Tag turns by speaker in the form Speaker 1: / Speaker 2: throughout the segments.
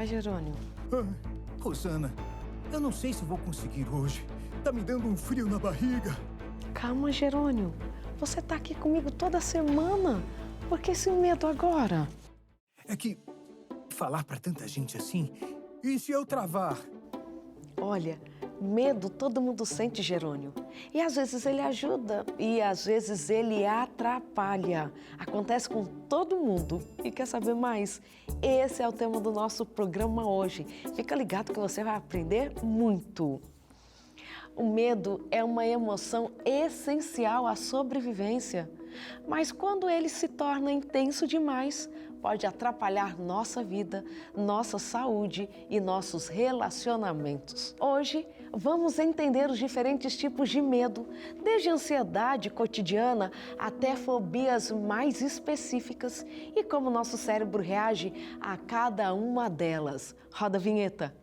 Speaker 1: Vai, Jerônimo.
Speaker 2: Rosana, eu não sei se vou conseguir hoje. Tá me dando um frio na barriga.
Speaker 1: Calma, Jerônimo. Você tá aqui comigo toda semana. Por que esse medo agora?
Speaker 2: É que falar pra tanta gente assim, e se eu travar?
Speaker 1: Olha, medo todo mundo sente, Jerônimo. E às vezes ele ajuda e às vezes ele atrapalha. Acontece com todo mundo. E quer saber mais? Esse é o tema do nosso programa hoje. Fica ligado que você vai aprender muito. O medo é uma emoção essencial à sobrevivência. Mas quando ele se torna intenso demais, pode atrapalhar nossa vida, nossa saúde e nossos relacionamentos. Hoje, vamos entender os diferentes tipos de medo, desde ansiedade cotidiana até fobias mais específicas e como nosso cérebro reage a cada uma delas. Roda a vinheta.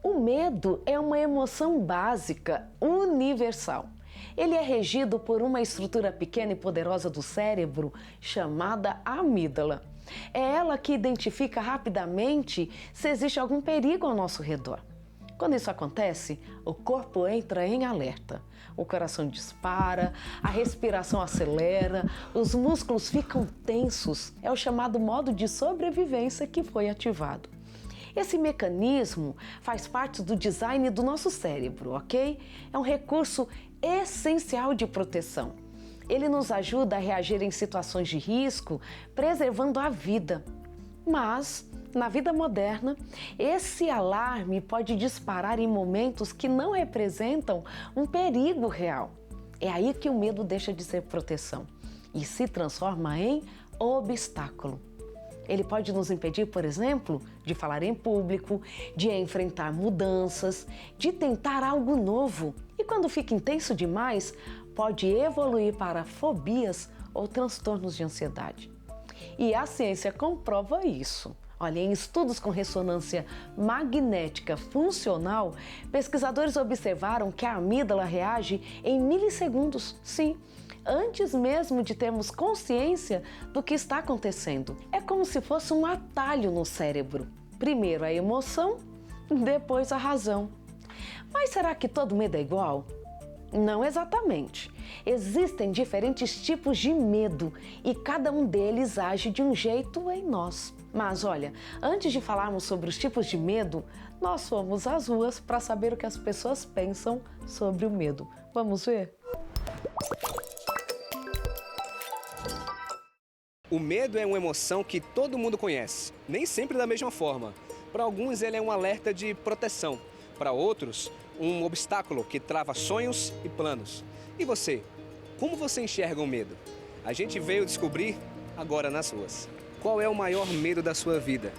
Speaker 1: O medo é uma emoção básica, universal. Ele é regido por uma estrutura pequena e poderosa do cérebro chamada amígdala. É ela que identifica rapidamente se existe algum perigo ao nosso redor. Quando isso acontece, o corpo entra em alerta. O coração dispara, a respiração acelera, os músculos ficam tensos. É o chamado modo de sobrevivência que foi ativado. Esse mecanismo faz parte do design do nosso cérebro, ok? É um recurso essencial de proteção. Ele nos ajuda a reagir em situações de risco, preservando a vida. Mas, na vida moderna, esse alarme pode disparar em momentos que não representam um perigo real. É aí que o medo deixa de ser proteção e se transforma em obstáculo. Ele pode nos impedir, por exemplo, de falar em público, de enfrentar mudanças, de tentar algo novo. E quando fica intenso demais, pode evoluir para fobias ou transtornos de ansiedade. E a ciência comprova isso. Olha, em estudos com ressonância magnética funcional, pesquisadores observaram que a amígdala reage em milissegundos, sim, antes mesmo de termos consciência do que está acontecendo. É como se fosse um atalho no cérebro. Primeiro a emoção, depois a razão. Mas será que todo medo é igual? Não exatamente. Existem diferentes tipos de medo e cada um deles age de um jeito em nós. Mas olha, antes de falarmos sobre os tipos de medo, nós fomos às ruas para saber o que as pessoas pensam sobre o medo. Vamos ver?
Speaker 3: O medo é uma emoção que todo mundo conhece, nem sempre da mesma forma. Para alguns ele é um alerta de proteção, para outros um obstáculo que trava sonhos e planos. E você? Como você enxerga o medo? A gente veio descobrir agora nas ruas. Qual é o maior medo da sua vida?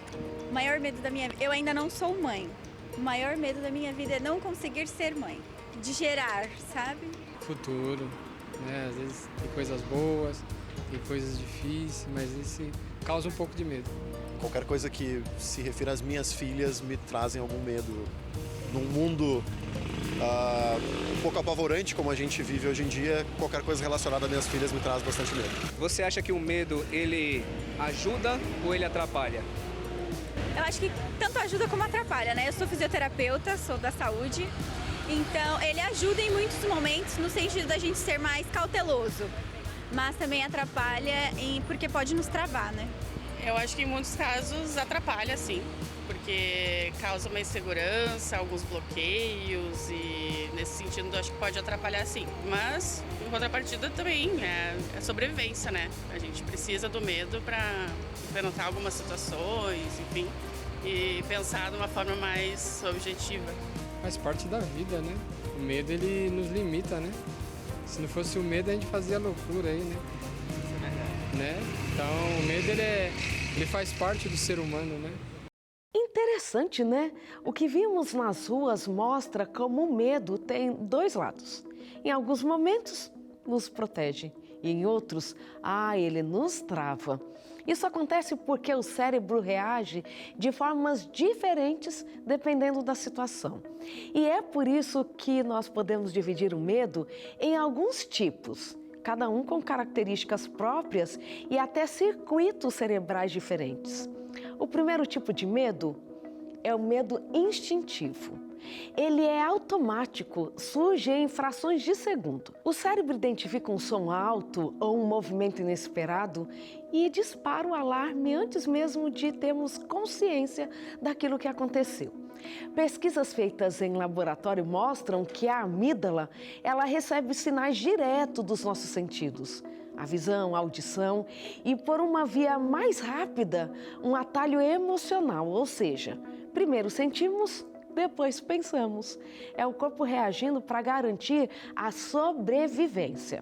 Speaker 4: O maior medo da minha vida... Eu ainda não sou mãe. O maior medo da minha vida é não conseguir ser mãe. De gerar, sabe?
Speaker 5: Futuro, né? Às vezes tem coisas boas, tem coisas difíceis, mas isso causa um pouco de medo.
Speaker 6: Qualquer coisa que se refira às minhas filhas me trazem algum medo. Num mundo um pouco apavorante como a gente vive hoje em dia, qualquer coisa relacionada às minhas filhas me traz bastante medo.
Speaker 3: Você acha que o medo, ele ajuda ou ele atrapalha?
Speaker 4: Eu acho que tanto ajuda como atrapalha, né? Eu sou fisioterapeuta, sou da saúde, então ele ajuda em muitos momentos no sentido da gente ser mais cauteloso, mas também atrapalha porque pode nos travar, né?
Speaker 7: Eu acho que em muitos casos atrapalha, sim, porque causa uma insegurança, alguns bloqueios e nesse sentido eu acho que pode atrapalhar, sim. Mas, em contrapartida, também é sobrevivência, né? A gente precisa do medo para enfrentar algumas situações, enfim, e pensar de uma forma mais objetiva.
Speaker 5: Faz parte da vida, né? O medo, ele nos limita, né? Se não fosse o medo, a gente fazia loucura aí, né? Então, o medo, ele faz parte do ser humano, né?
Speaker 1: Interessante, né? O que vimos nas ruas mostra como o medo tem dois lados. Em alguns momentos, nos protege. E em outros, ele nos trava. Isso acontece porque o cérebro reage de formas diferentes dependendo da situação. E é por isso que nós podemos dividir o medo em alguns tipos, cada um com características próprias e até circuitos cerebrais diferentes. O primeiro tipo de medo é o medo instintivo. Ele é automático, surge em frações de segundo. O cérebro identifica um som alto ou um movimento inesperado e dispara o alarme antes mesmo de termos consciência daquilo que aconteceu. Pesquisas feitas em laboratório mostram que a amígdala, ela recebe sinais direto dos nossos sentidos. A visão, a audição e, por uma via mais rápida, um atalho emocional, ou seja, primeiro sentimos, depois pensamos. É o corpo reagindo para garantir a sobrevivência.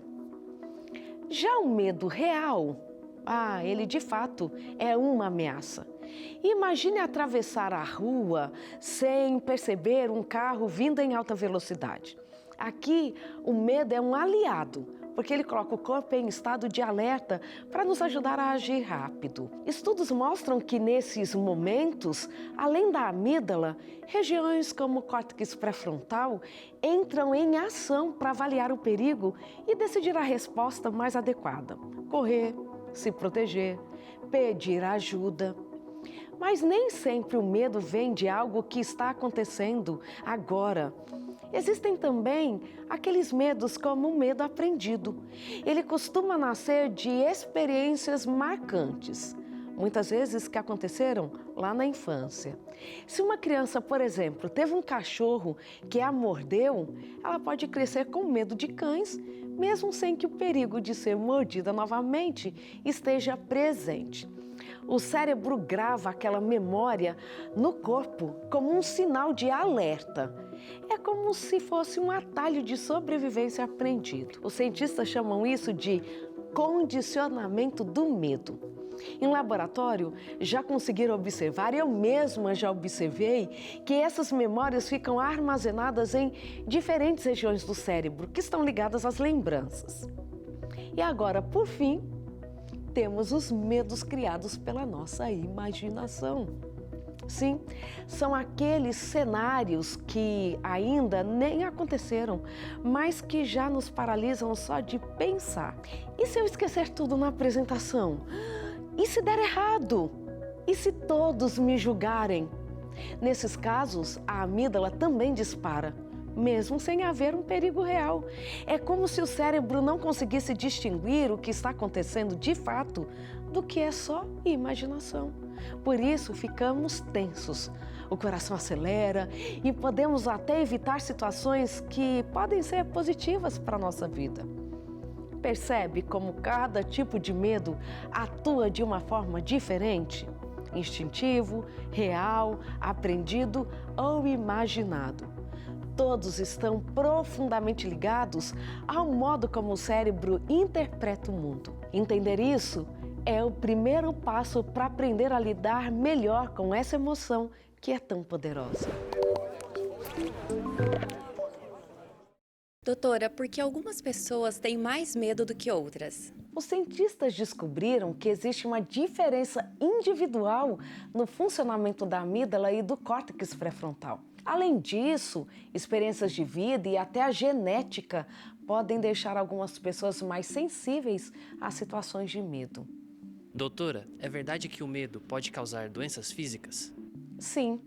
Speaker 1: Já o medo real, ele de fato é uma ameaça. Imagine atravessar a rua sem perceber um carro vindo em alta velocidade. Aqui, o medo é um aliado, porque ele coloca o corpo em estado de alerta para nos ajudar a agir rápido. Estudos mostram que nesses momentos, além da amígdala, regiões como o córtex pré-frontal entram em ação para avaliar o perigo e decidir a resposta mais adequada. Correr, se proteger, pedir ajuda. Mas nem sempre o medo vem de algo que está acontecendo agora. Existem também aqueles medos como o medo aprendido. Ele costuma nascer de experiências marcantes, muitas vezes que aconteceram lá na infância. Se uma criança, por exemplo, teve um cachorro que a mordeu, ela pode crescer com medo de cães, mesmo sem que o perigo de ser mordida novamente esteja presente. O cérebro grava aquela memória no corpo como um sinal de alerta. É como se fosse um atalho de sobrevivência aprendido. Os cientistas chamam isso de condicionamento do medo. Em laboratório, já conseguiram observar, eu mesma já observei, que essas memórias ficam armazenadas em diferentes regiões do cérebro, que estão ligadas às lembranças. E agora, por fim, temos os medos criados pela nossa imaginação. Sim, são aqueles cenários que ainda nem aconteceram, mas que já nos paralisam só de pensar. E se eu esquecer tudo na apresentação? E se der errado? E se todos me julgarem? Nesses casos, a amígdala também dispara, mesmo sem haver um perigo real. É como se o cérebro não conseguisse distinguir o que está acontecendo de fato do que é só imaginação. Por isso, ficamos tensos, o coração acelera e podemos até evitar situações que podem ser positivas para a nossa vida. Percebe como cada tipo de medo atua de uma forma diferente? Instintivo, real, aprendido ou imaginado. Todos estão profundamente ligados ao modo como o cérebro interpreta o mundo. Entender isso é o primeiro passo para aprender a lidar melhor com essa emoção que é tão poderosa.
Speaker 8: Doutora, por que algumas pessoas têm mais medo do que outras?
Speaker 1: Os cientistas descobriram que existe uma diferença individual no funcionamento da amígdala e do córtex pré-frontal. Além disso, experiências de vida e até a genética podem deixar algumas pessoas mais sensíveis a situações de medo.
Speaker 9: Doutora, é verdade que o medo pode causar doenças físicas?
Speaker 1: Sim.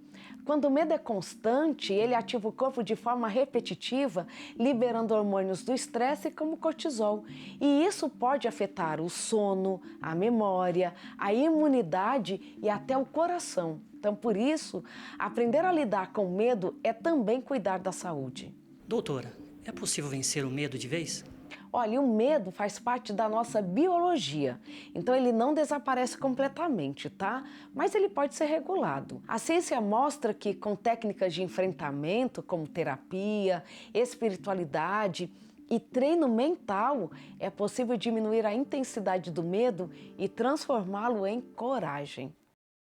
Speaker 1: Quando o medo é constante, ele ativa o corpo de forma repetitiva, liberando hormônios do estresse como cortisol. E isso pode afetar o sono, a memória, a imunidade e até o coração. Então, por isso, aprender a lidar com o medo é também cuidar da saúde.
Speaker 10: Doutora, é possível vencer o medo de vez?
Speaker 1: Olha, o medo faz parte da nossa biologia, então ele não desaparece completamente, tá? Mas ele pode ser regulado. A ciência mostra que com técnicas de enfrentamento, como terapia, espiritualidade e treino mental, é possível diminuir a intensidade do medo e transformá-lo em coragem.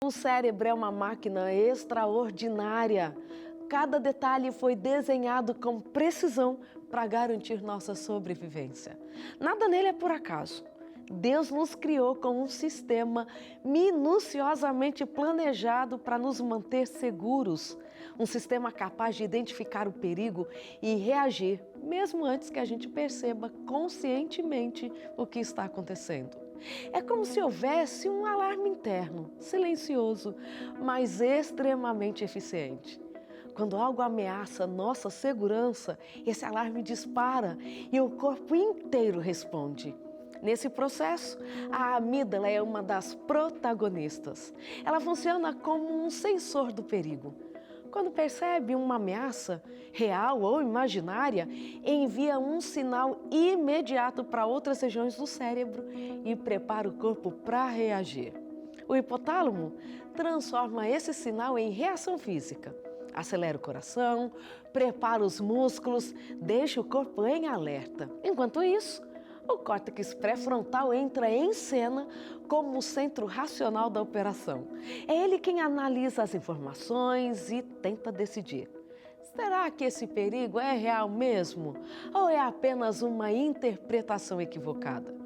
Speaker 1: O cérebro é uma máquina extraordinária. Cada detalhe foi desenhado com precisão para garantir nossa sobrevivência. Nada nele é por acaso. Deus nos criou com um sistema minuciosamente planejado para nos manter seguros. Um sistema capaz de identificar o perigo e reagir, mesmo antes que a gente perceba conscientemente o que está acontecendo. É como se houvesse um alarme interno, silencioso, mas extremamente eficiente. Quando algo ameaça nossa segurança, esse alarme dispara e o corpo inteiro responde. Nesse processo, a amígdala é uma das protagonistas. Ela funciona como um sensor do perigo. Quando percebe uma ameaça, real ou imaginária, envia um sinal imediato para outras regiões do cérebro e prepara o corpo para reagir. O hipotálamo transforma esse sinal em reação física. Acelera o coração, prepara os músculos, deixa o corpo em alerta. Enquanto isso, o córtex pré-frontal entra em cena como o centro racional da operação. É ele quem analisa as informações e tenta decidir. Será que esse perigo é real mesmo? Ou é apenas uma interpretação equivocada?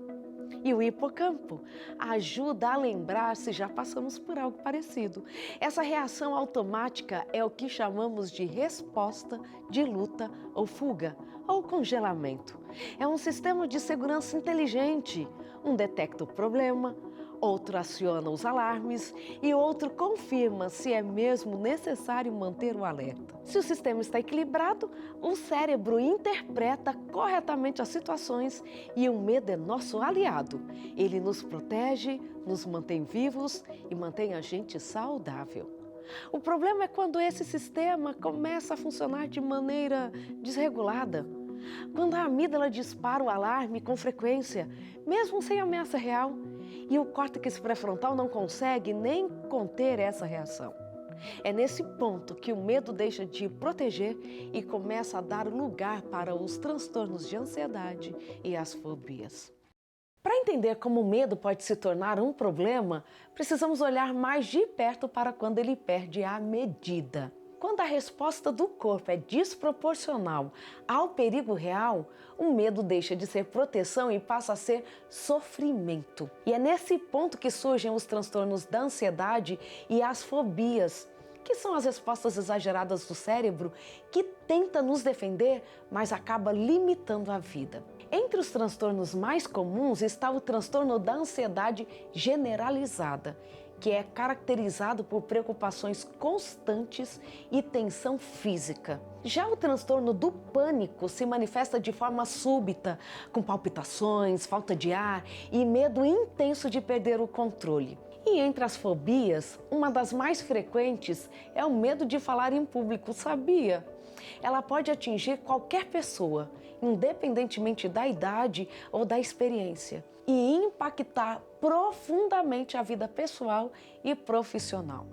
Speaker 1: E o hipocampo ajuda a lembrar se já passamos por algo parecido. Essa reação automática é o que chamamos de resposta de luta ou fuga, ou congelamento. É um sistema de segurança inteligente. Um detecta o problema, outro aciona os alarmes e outro confirma se é mesmo necessário manter o alerta. Se o sistema está equilibrado, o cérebro interpreta corretamente as situações e o medo é nosso aliado. Ele nos protege, nos mantém vivos e mantém a gente saudável. O problema é quando esse sistema começa a funcionar de maneira desregulada. Quando a amígdala dispara o alarme com frequência, mesmo sem ameaça real, e o córtex pré-frontal não consegue nem conter essa reação. É nesse ponto que o medo deixa de proteger e começa a dar lugar para os transtornos de ansiedade e as fobias. Para entender como o medo pode se tornar um problema, precisamos olhar mais de perto para quando ele perde a medida. Quando a resposta do corpo é desproporcional ao perigo real, o medo deixa de ser proteção e passa a ser sofrimento. E é nesse ponto que surgem os transtornos da ansiedade e as fobias, que são as respostas exageradas do cérebro que tenta nos defender, mas acaba limitando a vida. Entre os transtornos mais comuns está o transtorno da ansiedade generalizada, que é caracterizado por preocupações constantes e tensão física. Já o transtorno do pânico se manifesta de forma súbita, com palpitações, falta de ar e medo intenso de perder o controle. E entre as fobias, uma das mais frequentes é o medo de falar em público, sabia? Ela pode atingir qualquer pessoa, independentemente da idade ou da experiência, e impactar profundamente a vida pessoal e profissional.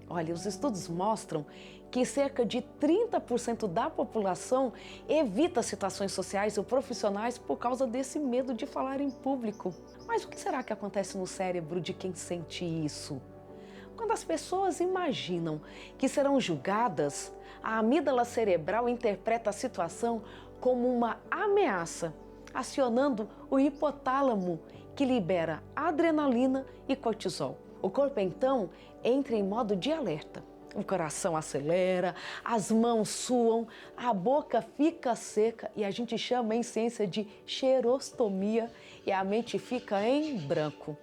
Speaker 1: Olha, os estudos mostram que cerca de 30% da população evita situações sociais ou profissionais por causa desse medo de falar em público. Mas o que será que acontece no cérebro de quem sente isso? Quando as pessoas imaginam que serão julgadas, a amígdala cerebral interpreta a situação como uma ameaça, acionando o hipotálamo, que libera adrenalina e cortisol. O corpo, então, entra em modo de alerta. O coração acelera, as mãos suam, a boca fica seca e a gente chama em ciência de xerostomia e a mente fica em branco.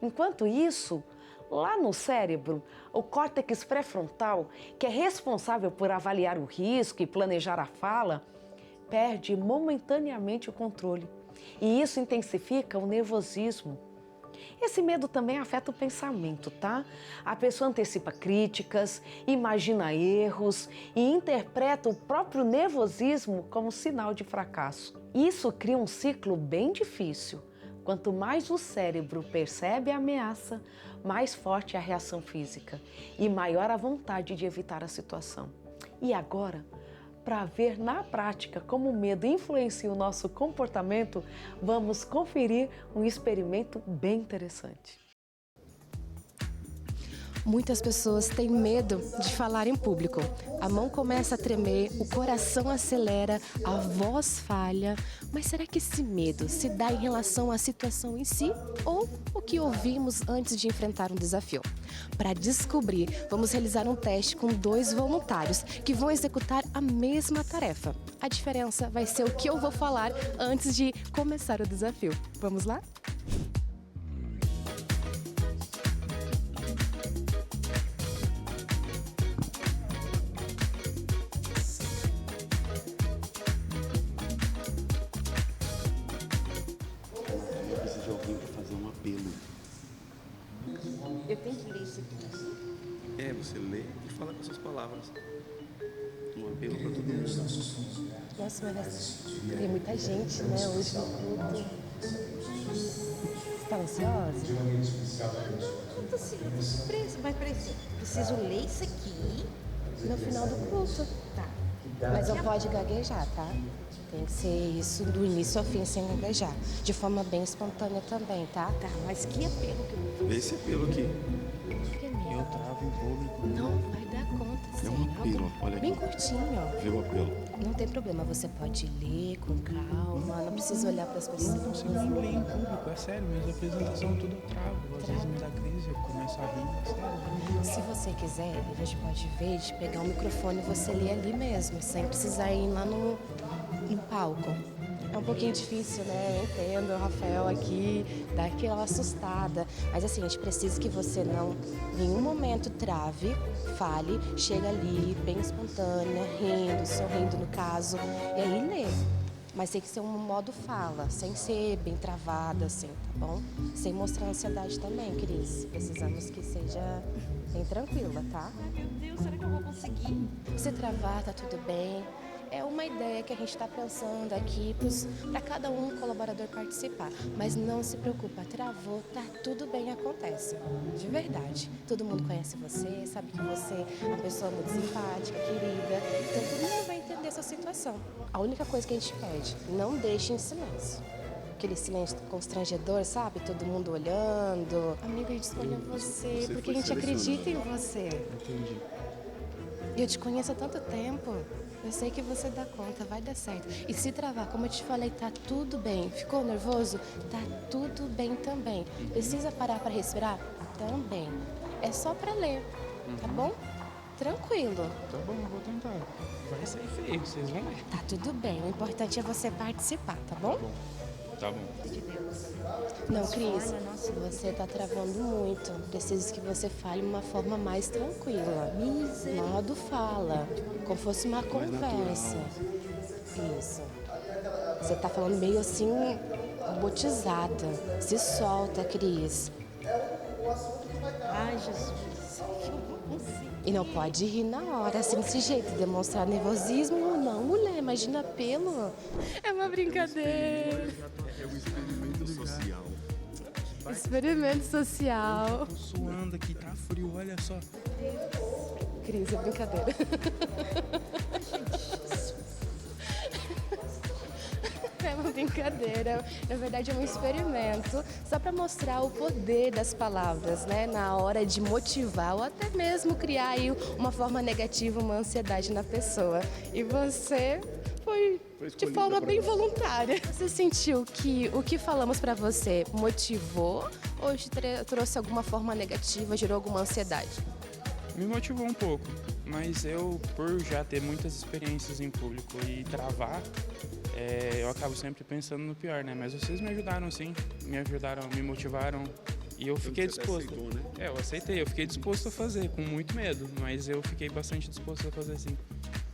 Speaker 1: Enquanto isso, lá no cérebro, o córtex pré-frontal, que é responsável por avaliar o risco e planejar a fala, perde momentaneamente o controle. E isso intensifica o nervosismo. Esse medo também afeta o pensamento, tá? A pessoa antecipa críticas, imagina erros e interpreta o próprio nervosismo como sinal de fracasso. Isso cria um ciclo bem difícil. Quanto mais o cérebro percebe a ameaça, mais forte é a reação física e maior a vontade de evitar a situação. E agora, para ver na prática como o medo influencia o nosso comportamento, vamos conferir um experimento bem interessante.
Speaker 11: Muitas pessoas têm medo de falar em público. A mão começa a tremer, o coração acelera, a voz falha. Mas será que esse medo se dá em relação à situação em si ou o que ouvimos antes de enfrentar um desafio? Para descobrir, vamos realizar um teste com 2 voluntários que vão executar a mesma tarefa. A diferença vai ser o que eu vou falar antes de começar o desafio. Vamos lá?
Speaker 12: Eu tenho que ler isso aqui.
Speaker 13: É, você lê e fala com as suas palavras. Um apelo para todo mundo.
Speaker 11: Nossa, mas tem muita gente, né, hoje no culto. Você está ansiosa?
Speaker 12: Eu tô assim, mas preciso ler isso aqui
Speaker 11: no final do culto.
Speaker 12: Tá.
Speaker 11: Mas não pode gaguejar, tá? Tem que ser isso do início ao fim, sem gaguejar. De forma bem espontânea também, tá?
Speaker 12: Tá, mas que apelo que eu vou fazer?
Speaker 13: Esse apelo aqui.
Speaker 12: Eu
Speaker 13: travo em público.
Speaker 11: Não, vai dar conta, sim.
Speaker 13: É um apelo, olha aqui.
Speaker 11: Bem curtinho, ó.
Speaker 13: Vê o apelo.
Speaker 11: Não tem problema, você pode ler com calma, não precisa olhar para as pessoas.
Speaker 14: Eu não consigo nem ler em público, é sério, minha apresentação tudo eu travo. Às vezes me dá crise, eu começo a rir, é sério.
Speaker 11: Se você quiser, a gente pode ver de pegar o microfone e você ler ali mesmo, sem precisar ir lá no palco. É um pouquinho difícil, né? Eu entendo, o Rafael aqui dá aquela assustada. Mas assim, a gente precisa que você não, em nenhum momento, trave, fale, chega ali, bem espontânea, rindo, sorrindo no caso, e aí lê. Mas tem que ser um modo fala, sem ser bem travada, assim, tá bom? Sem mostrar ansiedade também, Cris. Precisamos que seja bem tranquila, tá?
Speaker 12: Ai, meu Deus, será que eu vou conseguir?
Speaker 11: Se travar, tá tudo bem. É uma ideia que a gente está pensando aqui para cada um colaborador participar. Mas não se preocupa, travou, tá tudo bem, acontece. De verdade. Todo mundo conhece você, sabe que você é uma pessoa muito simpática, querida. Então todo mundo vai entender essa situação. A única coisa que a gente pede, não deixe em silêncio. Aquele silêncio constrangedor, sabe? Todo mundo olhando. Amiga, a gente escolheu você porque a gente acredita em você.
Speaker 14: Entendi.
Speaker 11: Eu te conheço há tanto tempo. Eu sei que você dá conta, vai dar certo. E se travar, como eu te falei, tá tudo bem. Ficou nervoso? Tá tudo bem também. Precisa parar para respirar? Também. É só para ler, tá bom? Tranquilo.
Speaker 14: Tá bom, eu vou tentar. Vai sair feio, vocês vão ver.
Speaker 11: Tá tudo bem, o importante é você participar, tá bom?
Speaker 14: Tá bom.
Speaker 11: Não, Cris, você tá travando muito. Preciso que você fale de uma forma mais tranquila. Modo fala, como fosse uma conversa. Isso. Você tá falando meio assim, robotizada. Se solta, Cris.
Speaker 12: Ai, Jesus, eu não consigo.
Speaker 11: E não pode rir na hora, assim, desse jeito, demonstrar nervosismo. Não, mulher, imagina pelo. É uma brincadeira.
Speaker 13: É um experimento social.
Speaker 11: Experimento social.
Speaker 14: Tô suando aqui, tá frio, olha só.
Speaker 11: Cris, é brincadeira. É uma brincadeira. Na verdade, é um experimento só para mostrar o poder das palavras, né? Na hora de motivar ou até mesmo criar aí uma forma negativa, uma ansiedade na pessoa. E você foi de forma bem voluntária. Você sentiu que o que falamos para você motivou ou te trouxe alguma forma negativa, gerou alguma ansiedade?
Speaker 14: Me motivou um pouco, mas eu, por já ter muitas experiências em público e travar, eu acabo sempre pensando no pior, né? Mas vocês me ajudaram sim, me motivaram e eu fiquei disposto.
Speaker 13: Aceitou, né?
Speaker 14: Eu aceitei, eu fiquei disposto a fazer, com muito medo, mas eu fiquei bastante disposto a fazer sim.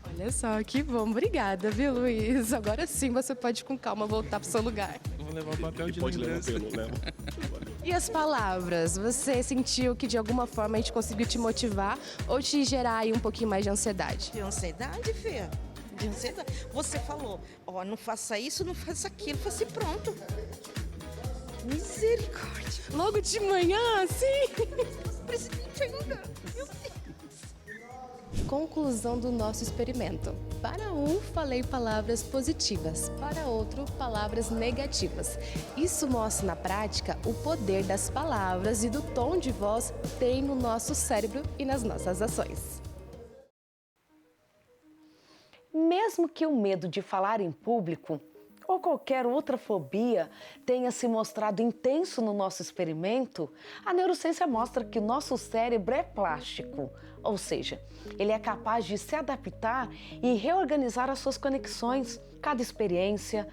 Speaker 11: Olha só, que bom. Obrigada, viu, Luiz? Agora sim você pode com calma voltar pro seu lugar.
Speaker 14: Vou levar o papel de
Speaker 13: Pode
Speaker 14: lembrança.
Speaker 13: levar pelo, leva.
Speaker 11: E as palavras? Você sentiu que de alguma forma a gente conseguiu te motivar ou te gerar aí um pouquinho mais de ansiedade?
Speaker 12: De ansiedade, Fê? De ansiedade. Você falou, ó, não faça isso, não faça aquilo. Eu falei assim, pronto. Misericórdia.
Speaker 11: Logo de manhã, assim?
Speaker 12: Presidente ainda. Meu Deus.
Speaker 11: conclusão do nosso experimento. Para um, falei palavras positivas, para outro, palavras negativas. Isso mostra na prática o poder das palavras e do tom de voz tem no nosso cérebro e nas nossas ações.
Speaker 1: Mesmo que o medo de falar em público ou qualquer outra fobia tenha se mostrado intenso no nosso experimento, a neurociência mostra que o nosso cérebro é plástico, ou seja, ele é capaz de se adaptar e reorganizar as suas conexões. Cada experiência,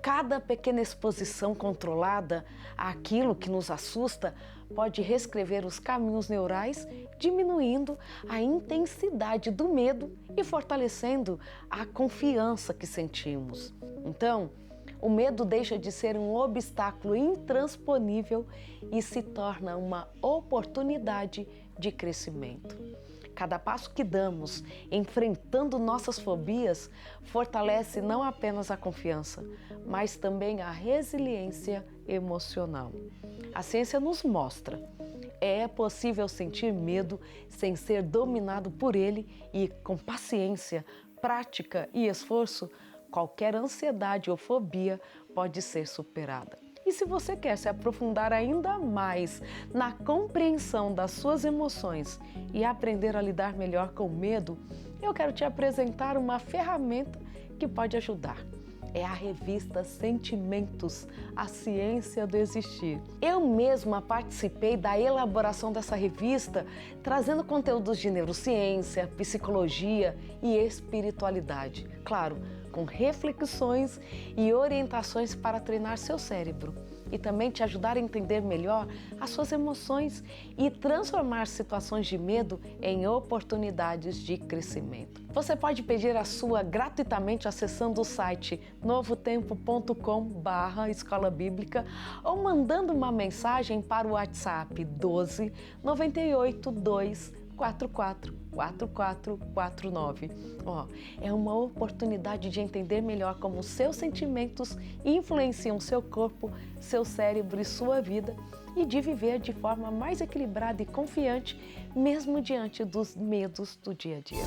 Speaker 1: cada pequena exposição controlada àquilo que nos assusta pode reescrever os caminhos neurais, diminuindo a intensidade do medo e fortalecendo a confiança que sentimos. Então, o medo deixa de ser um obstáculo intransponível e se torna uma oportunidade de crescimento. Cada passo que damos enfrentando nossas fobias fortalece não apenas a confiança, mas também a resiliência emocional. A ciência nos mostra: é possível sentir medo sem ser dominado por ele e, com paciência, prática e esforço, qualquer ansiedade ou fobia pode ser superada. E se você quer se aprofundar ainda mais na compreensão das suas emoções e aprender a lidar melhor com o medo, eu quero te apresentar uma ferramenta que pode ajudar. É a revista Sentimentos, a ciência do existir. Eu mesma participei da elaboração dessa revista, trazendo conteúdos de neurociência, psicologia e espiritualidade. Claro, com reflexões e orientações para treinar seu cérebro e também te ajudar a entender melhor as suas emoções e transformar situações de medo em oportunidades de crescimento. Você pode pedir a sua gratuitamente acessando o site novotempo.com/escola bíblica ou mandando uma mensagem para o WhatsApp 12 98 2 44 4449. É uma oportunidade de entender melhor como os seus sentimentos influenciam seu corpo, seu cérebro e sua vida e de viver de forma mais equilibrada e confiante, mesmo diante dos medos do dia a dia.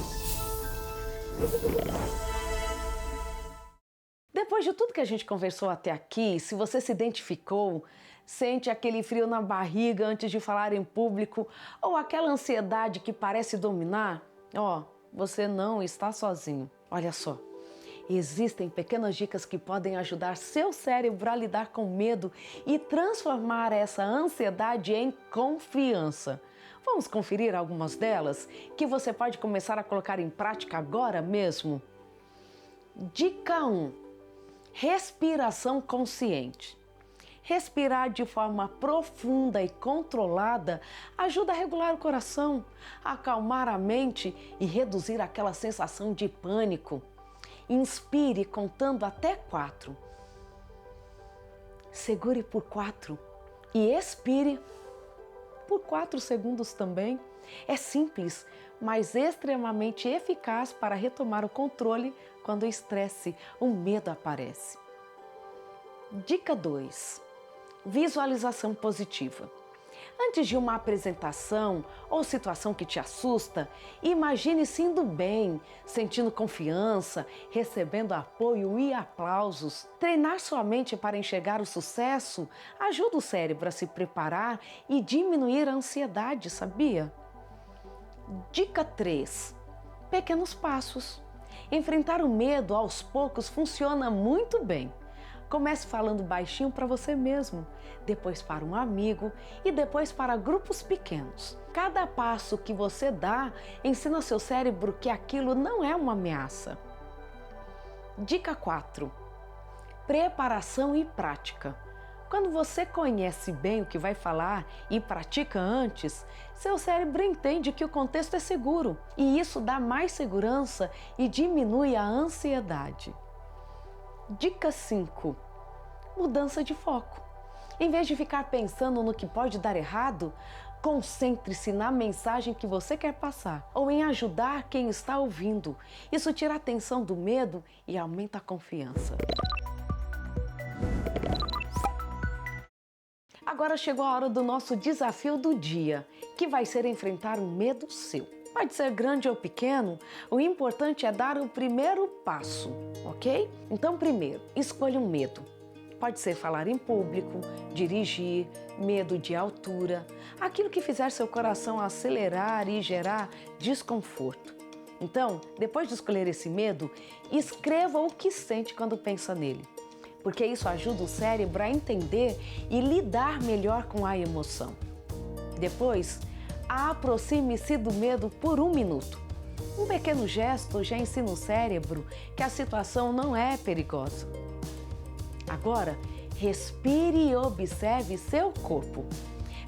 Speaker 1: Depois de tudo que a gente conversou até aqui, se você se identificou, sente aquele frio na barriga antes de falar em público ou aquela ansiedade que parece dominar, você não está sozinho. Olha só, existem pequenas dicas que podem ajudar seu cérebro a lidar com medo e transformar essa ansiedade em confiança. Vamos conferir algumas delas que você pode começar a colocar em prática agora mesmo? Dica 1. Respiração consciente. Respirar de forma profunda e controlada ajuda a regular o coração, acalmar a mente e reduzir aquela sensação de pânico. Inspire contando até 4. Segure por 4 e expire por 4 segundos também. É simples, mas extremamente eficaz para retomar o controle quando o estresse, o medo aparece. Dica 2. Visualização positiva. Antes de uma apresentação ou situação que te assusta, imagine-se indo bem, sentindo confiança, recebendo apoio e aplausos. Treinar sua mente para enxergar o sucesso ajuda o cérebro a se preparar e diminuir a ansiedade, sabia? Dica 3. Pequenos passos. Enfrentar o medo aos poucos funciona muito bem. Comece falando baixinho para você mesmo, depois para um amigo e depois para grupos pequenos. Cada passo que você dá ensina seu cérebro que aquilo não é uma ameaça. Dica 4. Preparação e prática. Quando você conhece bem o que vai falar e pratica antes, seu cérebro entende que o contexto é seguro e isso dá mais segurança e diminui a ansiedade. Dica 5. Mudança de foco. Em vez de ficar pensando no que pode dar errado, concentre-se na mensagem que você quer passar ou em ajudar quem está ouvindo. Isso tira a atenção do medo e aumenta a confiança. Agora chegou a hora do nosso desafio do dia, que vai ser enfrentar um medo seu. Pode ser grande ou pequeno, o importante é dar o primeiro passo, ok? Então, primeiro, escolha um medo. Pode ser falar em público, dirigir, medo de altura, aquilo que fizer seu coração acelerar e gerar desconforto. Então, depois de escolher esse medo, escreva o que sente quando pensa nele, porque isso ajuda o cérebro a entender e lidar melhor com a emoção. Depois, aproxime-se do medo por 1 minuto. Um pequeno gesto já ensina o cérebro que a situação não é perigosa. Agora, respire e observe seu corpo.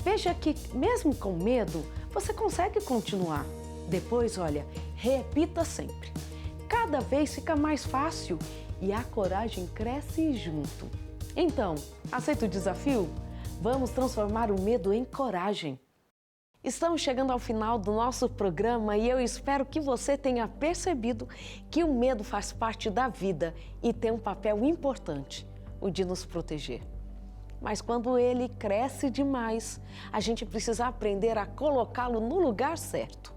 Speaker 1: Veja que, mesmo com medo, você consegue continuar. Depois, olha, repita sempre. Cada vez fica mais fácil e a coragem cresce junto. Então, aceita o desafio? Vamos transformar o medo em coragem. Estamos chegando ao final do nosso programa e eu espero que você tenha percebido que o medo faz parte da vida e tem um papel importante, o de nos proteger. Mas quando ele cresce demais, a gente precisa aprender a colocá-lo no lugar certo.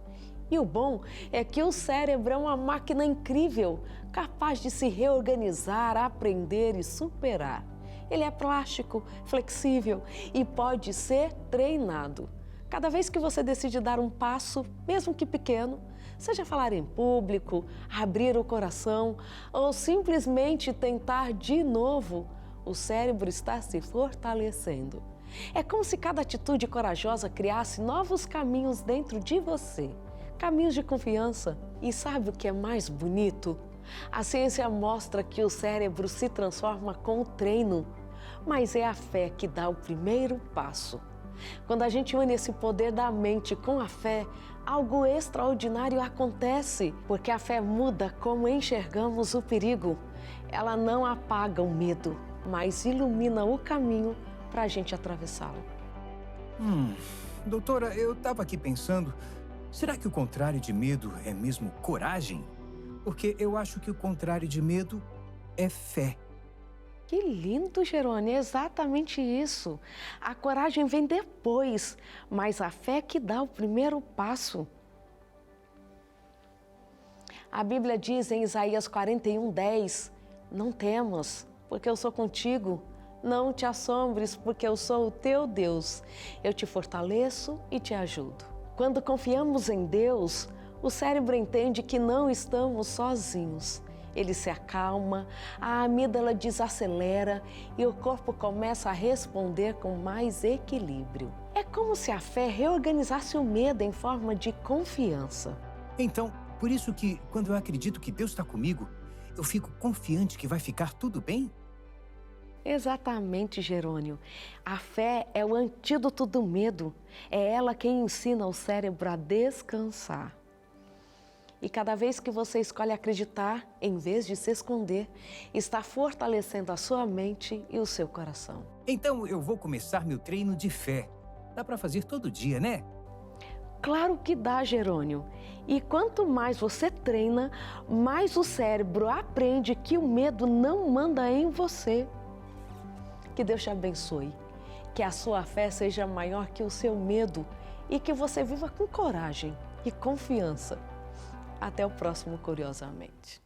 Speaker 1: E o bom é que o cérebro é uma máquina incrível, capaz de se reorganizar, aprender e superar. Ele é plástico, flexível e pode ser treinado. Cada vez que você decide dar um passo, mesmo que pequeno, seja falar em público, abrir o coração ou simplesmente tentar de novo, o cérebro está se fortalecendo. É como se cada atitude corajosa criasse novos caminhos dentro de você, caminhos de confiança. E sabe o que é mais bonito? A ciência mostra que o cérebro se transforma com o treino, mas é a fé que dá o primeiro passo. Quando a gente une esse poder da mente com a fé, algo extraordinário acontece, porque a fé muda como enxergamos o perigo. Ela não apaga o medo, mas ilumina o caminho para a gente atravessá-lo.
Speaker 2: Doutora, eu estava aqui pensando, será que o contrário de medo é mesmo coragem? Porque eu acho que o contrário de medo é fé.
Speaker 1: Que lindo, Jerônimo, é exatamente isso. A coragem vem depois, mas a fé que dá o primeiro passo. A Bíblia diz em Isaías 41:10, não temas, porque eu sou contigo. Não te assombres, porque eu sou o teu Deus. Eu te fortaleço e te ajudo. Quando confiamos em Deus, o cérebro entende que não estamos sozinhos. Ele se acalma, a amígdala desacelera e o corpo começa a responder com mais equilíbrio. É como se a fé reorganizasse o medo em forma de confiança.
Speaker 2: Então, por isso que, quando eu acredito que Deus está comigo, eu fico confiante que vai ficar tudo bem?
Speaker 1: Exatamente, Jerônimo. A fé é o antídoto do medo. É ela quem ensina o cérebro a descansar. E cada vez que você escolhe acreditar, em vez de se esconder, está fortalecendo a sua mente e o seu coração.
Speaker 2: Então eu vou começar meu treino de fé. Dá para fazer todo dia, né?
Speaker 1: Claro que dá, Jerônimo. E quanto mais você treina, mais o cérebro aprende que o medo não manda em você. Que Deus te abençoe. Que a sua fé seja maior que o seu medo e que você viva com coragem e confiança. Até o próximo Curiosamente.